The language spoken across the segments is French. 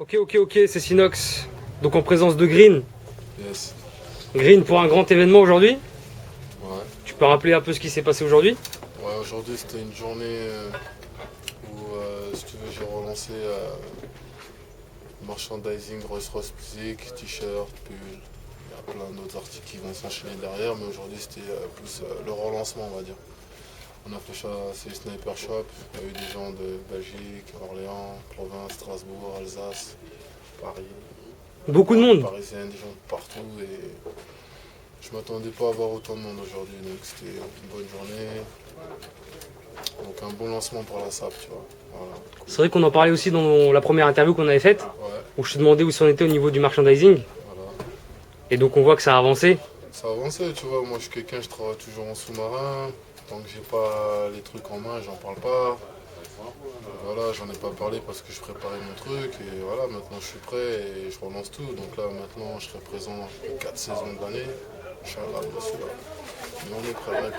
Ok, c'est Sinox. Donc en présence de Green. Yes. Green pour un grand événement aujourd'hui. Ouais. Tu peux rappeler un peu ce qui s'est passé aujourd'hui? Ouais, aujourd'hui c'était une journée où, si tu veux, j'ai relancé merchandising, Rolls-Royce Music, t-shirt, pull. Il y a plein d'autres articles qui vont s'enchaîner derrière, mais aujourd'hui c'était plus le relancement, on va dire. On a fait ça, c'est le Sniper Shop. Il y a eu des gens de Belgique, Orléans, Provence, Strasbourg, Alsace, Paris. Beaucoup de monde. Parisiens, des gens de partout. Et je m'attendais pas à avoir autant de monde aujourd'hui, donc c'était une bonne journée. Donc un bon lancement pour la SAP, tu vois. Voilà. C'est vrai qu'on en parlait aussi dans la première interview qu'on avait faite, Ouais, où je te demandais où ça en était au niveau du merchandising. voilà. Et donc on voit que ça a avancé. Ça a avancé, tu vois. Moi je suis quelqu'un, je travaille toujours en sous-marin. Tant que j'ai pas les trucs en main, j'en parle pas. Voilà, j'en ai pas parlé parce que je préparais mon truc et voilà, maintenant je suis prêt et je relance tout. Donc là maintenant je serai présent 4 saisons de l'année. Inch'Allah, bien sûr. Mais on est prêt, ouais.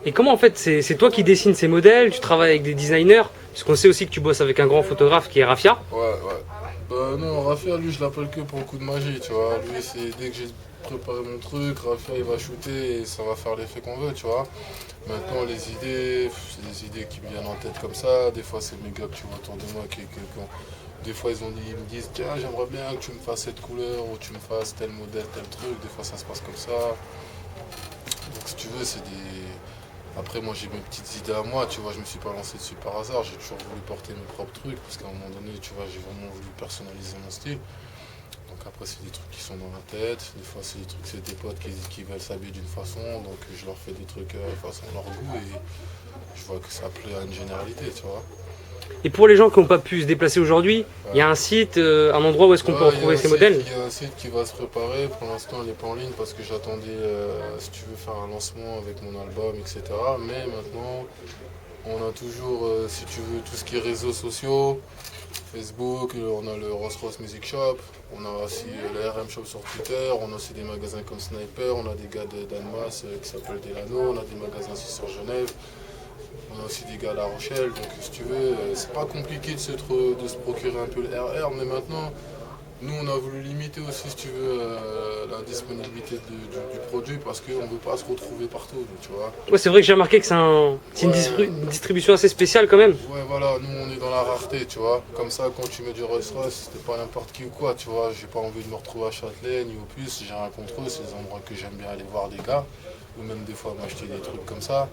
Et comment en fait c'est toi qui dessines ces modèles, tu travailles avec des designers, puisqu'on sait aussi que tu bosses avec un grand photographe qui est Rafia. Ouais. Non, Rafia, lui, je l'appelle que pour le coup de magie, tu vois. Lui, c'est dès que j'ai préparé mon truc, Rafia, il va shooter et ça va faire l'effet qu'on veut, tu vois. Maintenant, les idées, c'est des idées qui me viennent en tête comme ça. Des fois, c'est mes gars que tu vois autour de moi des fois, ils me disent, tiens, j'aimerais bien que tu me fasses cette couleur ou tu me fasses tel modèle, tel truc. Des fois, ça se passe comme ça. Donc, si tu veux, c'est des... Après, moi, j'ai mes petites idées à moi, tu vois, je me suis pas lancé dessus par hasard, j'ai toujours voulu porter mes propres trucs, parce qu'à un moment donné, tu vois, j'ai vraiment voulu personnaliser mon style. Donc après, c'est des trucs qui sont dans la tête, des fois, c'est des trucs, c'est des potes qui veulent s'habiller d'une façon, donc je leur fais des trucs façon leur goût, et je vois que ça plaît à une généralité, tu vois. Et pour les gens qui n'ont pas pu se déplacer aujourd'hui, il y a un site, un endroit où est-ce qu'on peut Ouais, retrouver ces modèles? Il y a un site qui va se préparer. Pour l'instant, il n'est pas en ligne parce que j'attendais, si tu veux, faire un lancement avec mon album, etc. Mais maintenant, on a toujours, si tu veux, tout ce qui est réseaux sociaux, Facebook, on a le Rolls-Royce Music Shop, on a aussi le RM Shop sur Twitter, on a aussi des magasins comme Sniper, on a des gars de Danemas qui s'appellent Delano, on a des magasins aussi sur Genève. On a aussi des gars à La Rochelle, donc si tu veux, c'est pas compliqué de se procurer un peu le RR, mais maintenant, nous on a voulu limiter aussi, si tu veux, la disponibilité du produit parce qu'on ne veut pas se retrouver partout, tu vois. Ouais, c'est vrai que j'ai remarqué que c'est une distribution assez spéciale quand même. Ouais, voilà, nous on est dans la rareté, tu vois. Comme ça, quand tu mets du Rolls-Royce, c'était pas n'importe qui ou quoi, tu vois. J'ai pas envie de me retrouver à Châtelet ni au plus, j'ai rien contre eux, c'est des endroits que j'aime bien aller voir des gars, ou même des fois m'acheter des trucs comme ça.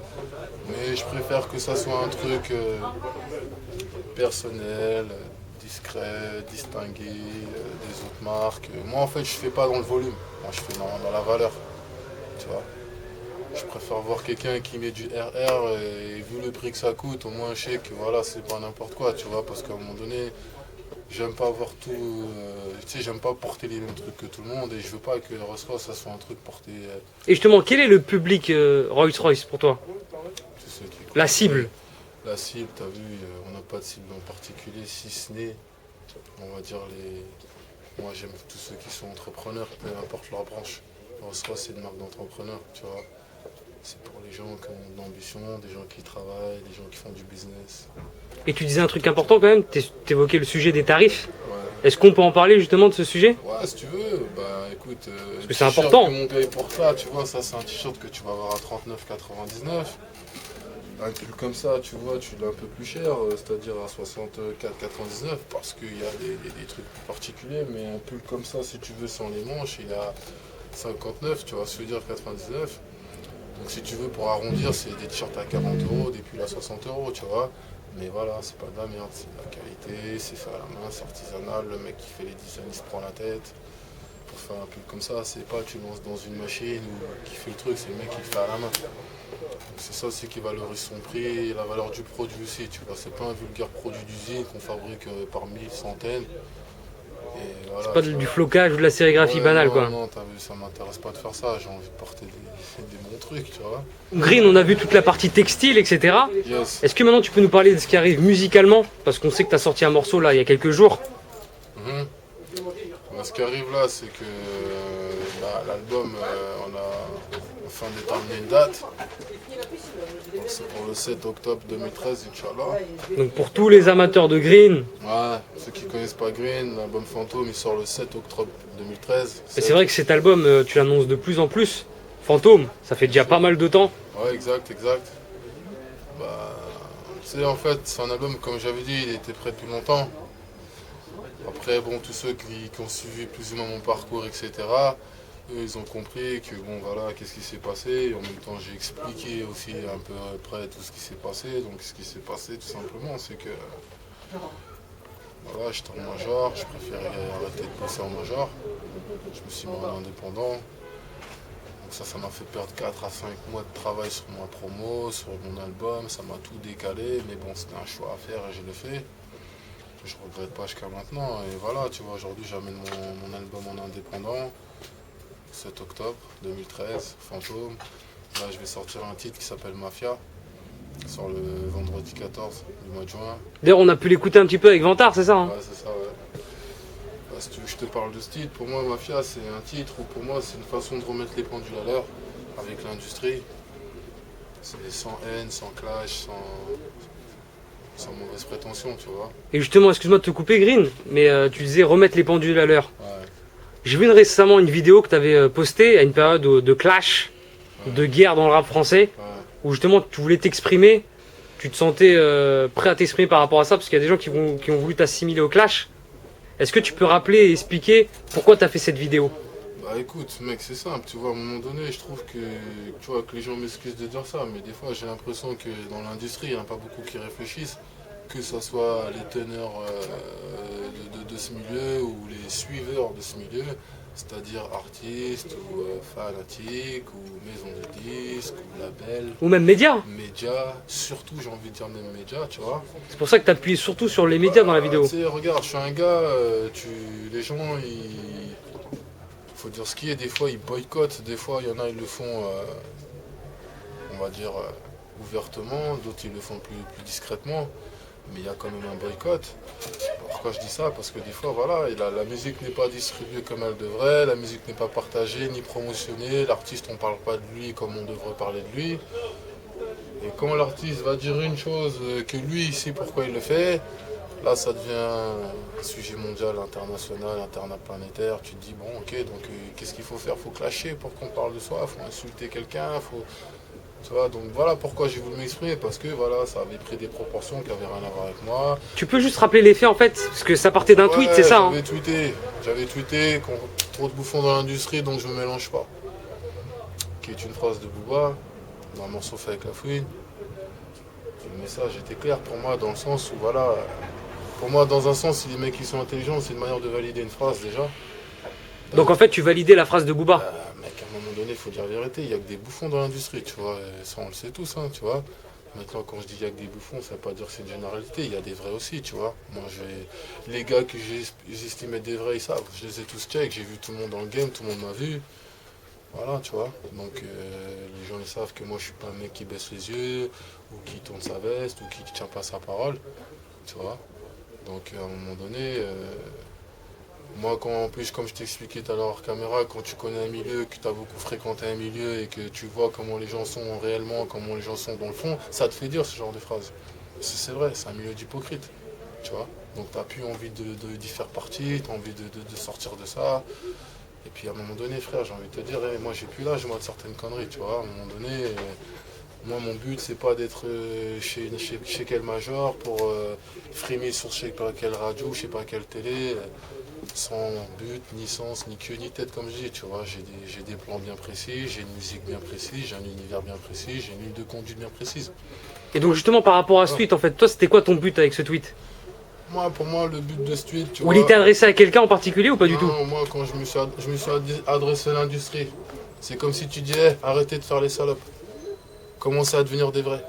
Mais je préfère que ça soit un truc personnel, discret, distingué des autres marques. Moi en fait, je fais pas dans le volume, moi je fais dans la valeur, tu vois. Je préfère voir quelqu'un qui met du RR et vu le prix que ça coûte, au moins je sais que voilà, c'est pas n'importe quoi, tu vois, parce qu'à un moment donné, j'aime pas avoir tout, tu sais, j'aime pas porter les mêmes trucs que tout le monde et je veux pas que Rolls-Royce ça soit un truc porté, Et justement, quel est le public Rolls-Royce pour toi? tu sais, La cible? La cible, t'as vu, on n'a pas de cible en particulier, si ce n'est, on va dire moi j'aime tous ceux qui sont entrepreneurs, peu importe leur branche. Rolls-Royce c'est une marque d'entrepreneurs, tu vois. C'est pour les gens qui ont de l'ambition, des gens qui travaillent, des gens qui font du business. Et tu disais un truc important quand même, t'évoquais le sujet des tarifs. Ouais. Est-ce qu'on peut en parler justement de ce sujet? Ouais, si tu veux, bah écoute, Parce que c'est important. que mon gars il porte là, tu vois, ça c'est un t-shirt que tu vas avoir à 39,99. Un pull comme ça, tu vois, tu l'as un peu plus cher, c'est-à-dire à 64,99 parce qu'il y a des trucs plus particuliers, mais un pull comme ça, si tu veux, sans les manches, il est à 59, tu vois, ce que je veux dire 99. Donc si tu veux, pour arrondir, c'est des t-shirts à 40 euros, des pulls à 60 euros, tu vois. Mais voilà, c'est pas de la merde, c'est de la qualité, c'est fait à la main, c'est artisanal, le mec qui fait les designs, il se prend la tête. Pour faire un pull comme ça, c'est pas tu lances dans une machine ou qui fait le truc, c'est le mec qui le fait à la main. Donc c'est ça aussi qui valorise son prix et la valeur du produit aussi, tu vois. C'est pas un vulgaire produit d'usine qu'on fabrique par mille, centaines. Et voilà, C'est pas du flocage ou de la sérigraphie banale quoi. Non, t'as vu, ça m'intéresse pas de faire ça, j'ai envie de porter des bons trucs, tu vois. Green, on a vu toute la partie textile, etc. Yes. Est-ce que maintenant tu peux nous parler de ce qui arrive musicalement? Parce qu'on sait que tu as sorti un morceau là il y a quelques jours. Mhm. Bah, ce qui arrive là, c'est que l'album, afin de déterminer une date. Donc c'est pour le 7 octobre 2013, Inch'Allah. Donc pour tous les amateurs de green, Ouais, ceux qui connaissent pas Green, l'album Fantôme, il sort le 7 octobre 2013. et c'est vrai que cet album, tu l'annonces de plus en plus. Fantôme, ça fait déjà pas mal de temps. Ouais, exact. Bah, tu sais, en fait, c'est un album, comme j'avais dit, il était prêt depuis longtemps. Après, bon, tous ceux qui ont suivi plus ou moins mon parcours, etc., eux, ils ont compris que, bon, voilà, qu'est-ce qui s'est passé. Et en même temps, j'ai expliqué aussi un peu après tout ce qui s'est passé. Donc, ce qui s'est passé, tout simplement, c'est que, voilà, j'étais en major, je préférais arrêter de bosser en major. Je me suis mis en indépendant. Donc ça m'a fait perdre 4 à 5 mois de travail sur ma promo, sur mon album. Ça m'a tout décalé, mais bon, c'était un choix à faire et je l'ai fait. Je regrette pas jusqu'à maintenant. Et voilà, tu vois, aujourd'hui, j'amène mon album en indépendant. 7 octobre 2013, Fantôme. Là, je vais sortir un titre qui s'appelle Mafia. Qui sort le vendredi 14 du mois de juin. D'ailleurs, on a pu l'écouter un petit peu avec Vantard, c'est ça hein? Ouais, c'est ça, ouais. Bah, si tu veux que je te parle de ce titre, pour moi, Mafia, c'est un titre où pour moi, c'est une façon de remettre les pendules à l'heure avec l'industrie. C'est sans haine, sans clash, sans mauvaise prétention, tu vois. Et justement, excuse-moi de te couper, Green, mais tu disais remettre les pendules à l'heure. Ouais, J'ai vu récemment une vidéo que tu avais postée à une période de clash, de guerre dans le rap français, ouais. où justement tu voulais t'exprimer, tu te sentais prêt à t'exprimer par rapport à ça, parce qu'il y a des gens qui ont voulu t'assimiler au clash. Est-ce que tu peux rappeler et expliquer pourquoi tu as fait cette vidéo? Bah écoute, mec, c'est simple, tu vois, à un moment donné, je trouve tu vois, que les gens m'excusent de dire ça, mais des fois, j'ai l'impression que dans l'industrie, il n'y en a pas beaucoup qui réfléchissent, que ce soit les teneurs de ce milieu ou les suiveurs de ce milieu, c'est-à-dire artistes ou fanatiques ou maisons de disques ou labels, Ou même médias. médias, surtout, j'ai envie de dire même médias, tu vois. C'est pour ça que tu appuyé surtout sur les médias dans la vidéo. Tu sais, regarde, je suis un gars, les gens, faut dire ce qui est, des fois ils boycottent, des fois il y en a ils le font, on va dire, ouvertement, d'autres ils le font plus discrètement, mais il y a quand même un boycott. Pourquoi je dis ça? Parce que des fois, voilà, la musique n'est pas distribuée comme elle devrait, la musique n'est pas partagée ni promotionnée, l'artiste on ne parle pas de lui comme on devrait parler de lui. Et quand l'artiste va dire une chose que lui il sait pourquoi il le fait, là, ça devient un sujet mondial, international, interplanétaire. Tu te dis, bon, ok, donc qu'est-ce qu'il faut faire? Il faut clasher pour qu'on parle de soi, il faut insulter quelqu'un, faut... Tu vois, donc voilà pourquoi j'ai voulu m'exprimer, parce que voilà, ça avait pris des proportions qui n'avaient rien à voir avec moi. Tu peux juste rappeler les faits en fait, parce que ça partait d'un tweet, c'est ça hein? J'avais tweeté qu'on trop de bouffons dans l'industrie, donc je me mélange pas. Qui est une phrase de Booba, dans un morceau fait avec la fouine. Le message était clair pour moi, dans le sens où voilà... Pour moi, dans un sens, si les mecs qui sont intelligents, c'est une manière de valider une phrase déjà. Donc en fait, tu validais la phrase de Booba. Mec, à un moment donné, il faut dire la vérité, il n'y a que des bouffons dans l'industrie, tu vois. Et ça, on le sait tous, hein, tu vois. Maintenant, quand je dis il n'y a que des bouffons, ça ne veut pas dire que c'est une généralité, il y a des vrais aussi, tu vois. Moi, les gars que j'estime être des vrais, ils savent. Je les ai tous check, j'ai vu tout le monde dans le game, tout le monde m'a vu. Voilà, tu vois. Donc, les gens, ils savent que moi, je suis pas un mec qui baisse les yeux, ou qui tourne sa veste, ou qui ne tient pas sa parole, tu vois. Donc à un moment donné, moi quand en plus comme je t'expliquais tout à l'heure hors caméra, quand tu connais un milieu, que tu as beaucoup fréquenté un milieu et que tu vois comment les gens sont réellement, comment les gens sont dans le fond, ça te fait dire ce genre de phrase. C'est vrai, c'est un milieu d'hypocrite, tu vois. Donc tu n'as plus envie d'y faire partie, tu as envie de sortir de ça. Et puis à un moment donné, frère, j'ai envie de te dire, moi j'ai plus l'âge moi de certaines conneries, tu vois. À un moment donné, moi mon but c'est pas d'être chez quel major pour frimer sur je sais pas quelle radio, je sais pas quelle télé, sans but, ni sens, ni queue, ni tête comme je dis, tu vois. J'ai des plans bien précis, j'ai une musique bien précise, j'ai un univers bien précis, j'ai une ligne de conduite bien précise. Et donc justement par rapport à ce tweet, en fait, toi c'était quoi ton but avec ce tweet? Pour moi, le but de ce tweet, tu Ou vois... il était adressé à quelqu'un en particulier ou pas du tout? Non, moi quand je me suis adressé à l'industrie, c'est comme si tu disais, arrêtez de faire les salopes. Commencez à devenir des vrais.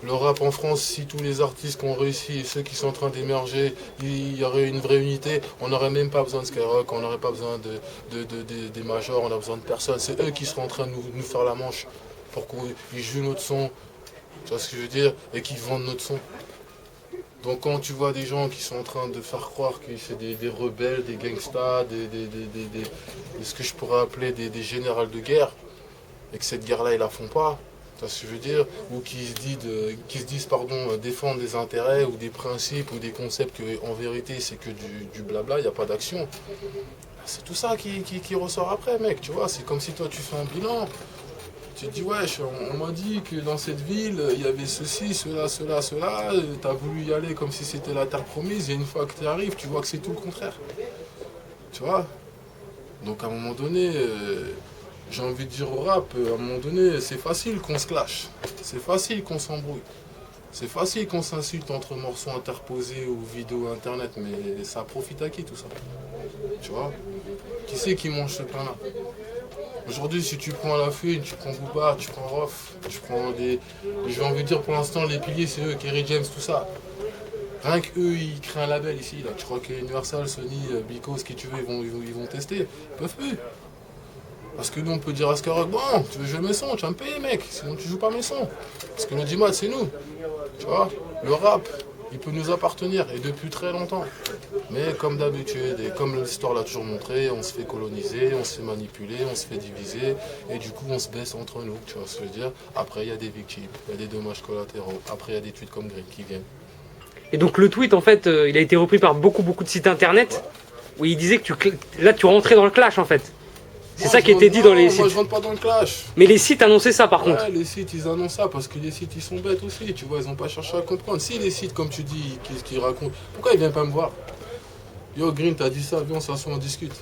Le rap en France, si tous les artistes qui ont réussi et ceux qui sont en train d'émerger, il y aurait une vraie unité, on n'aurait même pas besoin de Skyrock, on n'aurait pas besoin des majors, on a besoin de personne. C'est eux qui seraient en train de nous faire la manche pour qu'ils jouent notre son, tu vois ce que je veux dire, et qu'ils vendent notre son. Donc quand tu vois des gens qui sont en train de faire croire que c'est des rebelles, des gangstas, ce que je pourrais appeler des générales de guerre, et que cette guerre-là, ils la font pas. Tu vois ce que je veux dire? Ou qui se disent défendre des intérêts ou des principes ou des concepts que en vérité c'est que du blabla, il n'y a pas d'action. C'est tout ça qui ressort après, mec, tu vois. C'est comme si toi tu fais un bilan. Tu te dis, ouais, on m'a dit que dans cette ville, il y avait ceci, cela, t'as voulu y aller comme si c'était la terre promise, et une fois que tu arrives, tu vois que c'est tout le contraire. Tu vois? Donc à un moment donné, j'ai envie de dire au rap, à un moment donné, c'est facile qu'on se clash, c'est facile qu'on s'embrouille, c'est facile qu'on s'insulte entre morceaux interposés ou vidéos internet, mais ça profite à qui tout ça? Tu vois? Qui c'est qui mange ce pain-là? Aujourd'hui, si tu prends La Fouine, tu prends Booba, tu prends Rof, tu prends des... Je vais envie de dire pour l'instant, les piliers, c'est eux, Kerry James, tout ça. Rien qu'eux, ils créent un label ici. Là. Tu crois que Universal, Sony, Biko, ce que tu veux, ils vont tester. Ils peuvent plus. Parce que nous, on peut dire à Skyrock, bon, tu veux jouer mes sons, tu vas me payer, mec. Sinon, tu joues pas mes sons. Parce que le Dimat, c'est nous. Tu vois, le rap, il peut nous appartenir, et depuis très longtemps. Mais comme d'habitude, et comme l'histoire l'a toujours montré, on se fait coloniser, on se fait manipuler, on se fait diviser, et du coup on se baisse entre nous, tu vois ce que je veux dire. Après il y a des victimes, il y a des dommages collatéraux, après il y a des tweets comme Green qui viennent. Et donc le tweet, en fait, il a été repris par beaucoup de sites internet, où il disait que là tu rentrais dans le clash, en fait. C'est ça qui était dit dans les sites. Moi je rentre pas dans le clash. Mais les sites annonçaient ça par contre. Ouais, les sites ils annoncent ça parce que les sites ils sont bêtes aussi, tu vois, ils ont pas cherché à comprendre. Si les sites comme tu dis, qui racontent, pourquoi ils viennent pas me voir? Yo Green, t'as dit ça, viens on s'assoit, on discute.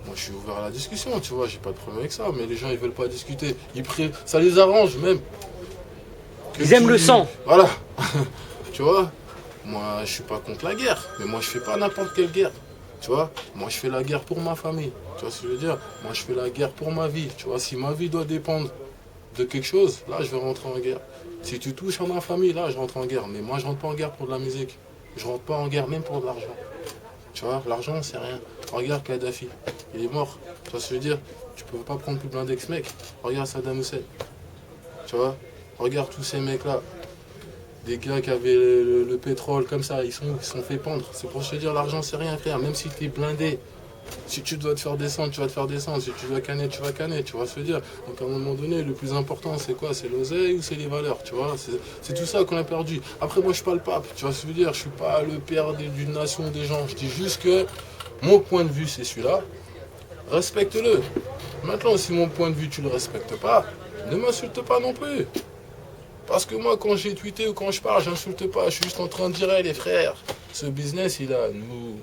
Moi je suis ouvert à la discussion, tu vois, j'ai pas de problème avec ça, mais les gens ils veulent pas discuter. Ça les arrange même. Ils aiment le sang. Voilà. Tu vois, moi je suis pas contre la guerre, mais moi je fais pas n'importe quelle guerre. Tu vois, moi je fais la guerre pour ma famille. Tu vois ce que je veux dire? Moi je fais la guerre pour ma vie. Tu vois, si ma vie doit dépendre de quelque chose, là je vais rentrer en guerre. Si tu touches à ma famille, là je rentre en guerre. Mais moi je rentre pas en guerre pour de la musique. Je rentre pas en guerre même pour de l'argent. Tu vois, l'argent c'est rien. Regarde Kadhafi, il est mort. Tu vois ce que je veux dire? Tu peux pas prendre plus blindé que ce mec. Regarde Saddam Hussein. Tu vois, regarde tous ces mecs là. Des gars qui avaient le pétrole comme ça, ils sont fait pendre. C'est pour te dire, l'argent c'est rien frère, même si tu es blindé. Si tu dois te faire descendre, tu vas te faire descendre. Si tu dois canner, tu vas canner, tu vois ce que je veux dire. Donc à un moment donné, le plus important c'est quoi? C'est l'oseille ou c'est les valeurs, tu vois. C'est tout ça qu'on a perdu. Après moi je suis pas le pape, tu vois ce que je veux dire. Je suis pas le père d'une nation, des gens. Je dis juste que mon point de vue c'est celui-là. Respecte-le. Maintenant si mon point de vue tu le respectes pas, ne m'insulte pas non plus. Parce que moi, quand j'ai tweeté ou quand je parle, j'insulte pas. Je suis juste en train de dire, hey, les frères, ce business, il a nous.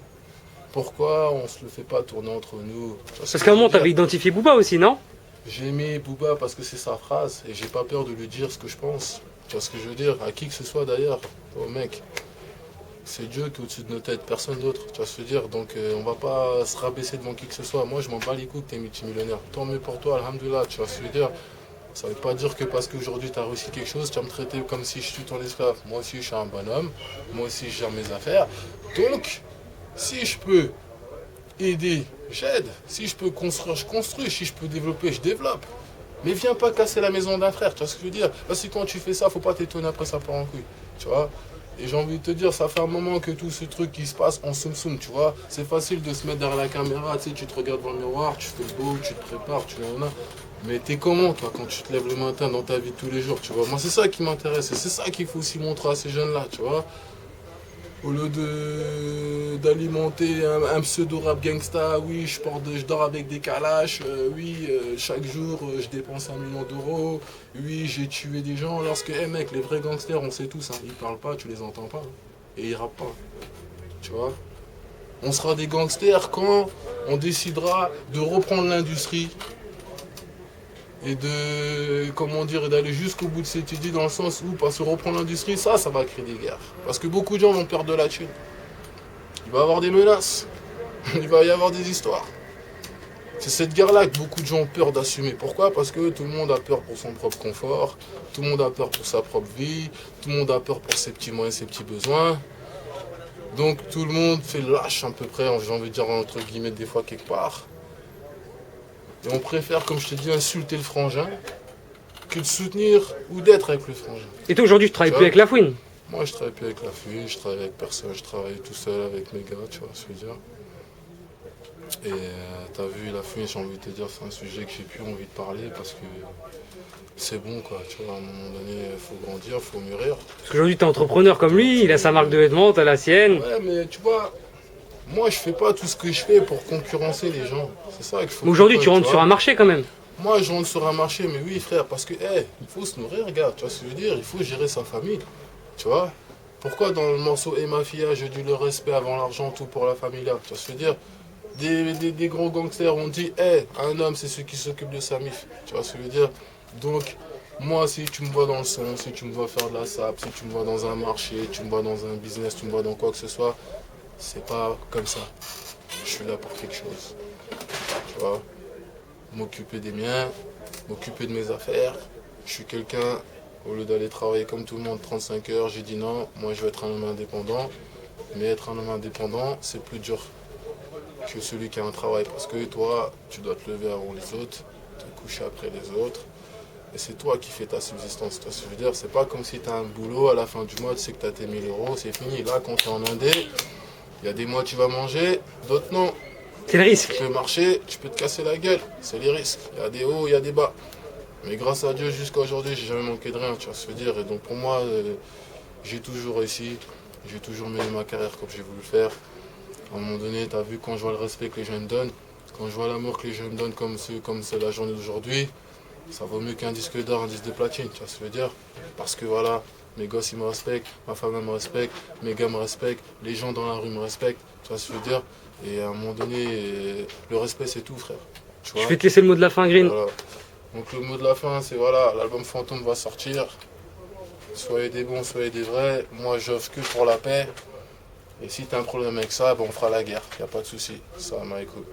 Pourquoi on se le fait pas tourner entre nous? Parce qu'à un moment, t'avais identifié Booba aussi, non? J'ai mis Booba parce que c'est sa phrase et j'ai pas peur de lui dire ce que je pense. Tu vois ce que je veux dire? À qui que ce soit d'ailleurs. Oh mec, c'est Dieu qui est au-dessus de nos têtes, personne d'autre. Tu vois ce que je veux dire? Donc on va pas se rabaisser devant qui que ce soit. Moi, je m'en bats les couilles que t'es multimillionnaire. Tant mieux pour toi, alhamdoulilah. Tu vois ce que je veux dire? Ça ne veut pas dire que parce qu'aujourd'hui tu as réussi quelque chose, tu vas me traiter comme si je suis ton esclave. Moi aussi je suis un bonhomme, moi aussi je gère mes affaires. Donc, si je peux aider, j'aide. Si je peux construire, je construis. Si je peux développer, je développe. Mais viens pas casser la maison d'un frère, tu vois ce que je veux dire? Parce que quand tu fais ça, faut pas t'étonner après ça part en couille. Tu vois? Et j'ai envie de te dire, ça fait un moment que tout ce truc qui se passe en soum-soum, tu vois. C'est facile de se mettre derrière la caméra, tu sais, tu te regardes dans le miroir, tu fais le beau, tu te prépares, tu en as. Mais t'es comment, toi, quand tu te lèves le matin dans ta vie de tous les jours, tu vois? Moi, c'est ça qui m'intéresse et c'est ça qu'il faut aussi montrer à ces jeunes-là, tu vois? Au lieu d'alimenter un pseudo-rap gangsta, oui, je dors avec des calaches, oui, chaque jour, je dépense 1 million d'euros, oui, j'ai tué des gens. Lorsque, hey, mec, les vrais gangsters, on sait tous, hein, ils parlent pas, tu les entends pas, hein, et ils rappent pas, tu vois? On sera des gangsters quand on décidera de reprendre l'industrie et de, comment dire, d'aller jusqu'au bout de cette idée dans le sens où, parce que reprendre l'industrie, ça va créer des guerres. Parce que beaucoup de gens vont perdre de la thune. Il va y avoir des menaces, il va y avoir des histoires. C'est cette guerre-là que beaucoup de gens ont peur d'assumer. Pourquoi? Parce que tout le monde a peur pour son propre confort, tout le monde a peur pour sa propre vie, tout le monde a peur pour ses petits moyens, ses petits besoins. Donc tout le monde fait le lâche à peu près, j'ai envie de dire entre guillemets des fois quelque part. Et on préfère, comme je te dis, insulter le frangin que de soutenir ou d'être avec le frangin. Et toi aujourd'hui tu travailles plus avec La Fouine? Moi je travaille plus avec La Fouine, je travaille avec personne, je travaille tout seul avec mes gars, tu vois ce que je veux dire. Et t'as vu la fumée, j'ai envie de te dire, c'est un sujet que j'ai plus envie de parler parce que c'est bon quoi, tu vois, à un moment donné, il faut grandir, il faut mûrir. Parce qu'aujourd'hui, t'es entrepreneur comme lui, il a sa marque de vêtements, t'as la sienne. Ouais, mais tu vois, moi je fais pas tout ce que je fais pour concurrencer les gens. C'est ça qu'il faut. Mais aujourd'hui, tu comprendre, rentres sur vois. un marché quand même. Moi je rentre sur un marché, mais oui frère, parce que, il faut se nourrir, regarde, tu vois ce que je veux dire, il faut gérer sa famille, tu vois. Pourquoi dans le morceau Et Mafia, je dis le respect avant l'argent, tout pour la famille là, tu vois ce que je veux dire. Des gros gangsters ont dit, un homme c'est celui qui s'occupe de sa mif, tu vois ce que je veux dire. Donc, moi si tu me vois dans le son, si tu me vois faire de la sap, si tu me vois dans un marché, tu me vois dans un business, tu me vois dans quoi que ce soit, c'est pas comme ça. Je suis là pour quelque chose, tu vois. M'occuper des miens, m'occuper de mes affaires. Je suis quelqu'un, au lieu d'aller travailler comme tout le monde 35 heures, j'ai dit non, moi je veux être un homme indépendant. Mais être un homme indépendant, c'est plus dur que celui qui a un travail. Parce que toi, tu dois te lever avant les autres, te coucher après les autres. Et c'est toi qui fais ta subsistance. Tu vois ce que je veux dire, c'est pas comme si tu as un boulot, à la fin du mois, tu sais que tu as tes 1000 euros, c'est fini. Là, quand tu es en indé, il y a des mois tu vas manger, d'autres non. C'est le risque. Tu peux marcher, tu peux te casser la gueule, c'est les risques. Il y a des hauts, il y a des bas. Mais grâce à Dieu, jusqu'à aujourd'hui, j'ai jamais manqué de rien, tu vois ce que je veux dire. Et donc pour moi, j'ai toujours réussi, j'ai toujours mené ma carrière comme j'ai voulu le faire. À un moment donné, tu as vu quand je vois le respect que les gens me donnent, quand je vois l'amour que les gens me donnent comme c'est la journée d'aujourd'hui, ça vaut mieux qu'un disque d'or, un disque de platine, tu vois ce que je veux dire. Parce que voilà, mes gosses ils me respectent, ma femme elle me respecte, mes gars me respectent, les gens dans la rue me respectent, tu vois ce que je veux dire. Et à un moment donné, le respect c'est tout frère. Tu vois. Je vais te laisser le mot de la fin, Green. Voilà. Donc le mot de la fin c'est voilà, l'album Fantôme va sortir. Soyez des bons, soyez des vrais. Moi j'offre que pour la paix. Et si t'as un problème avec ça, on fera la guerre. Y a pas de souci. Ça m'a écouté.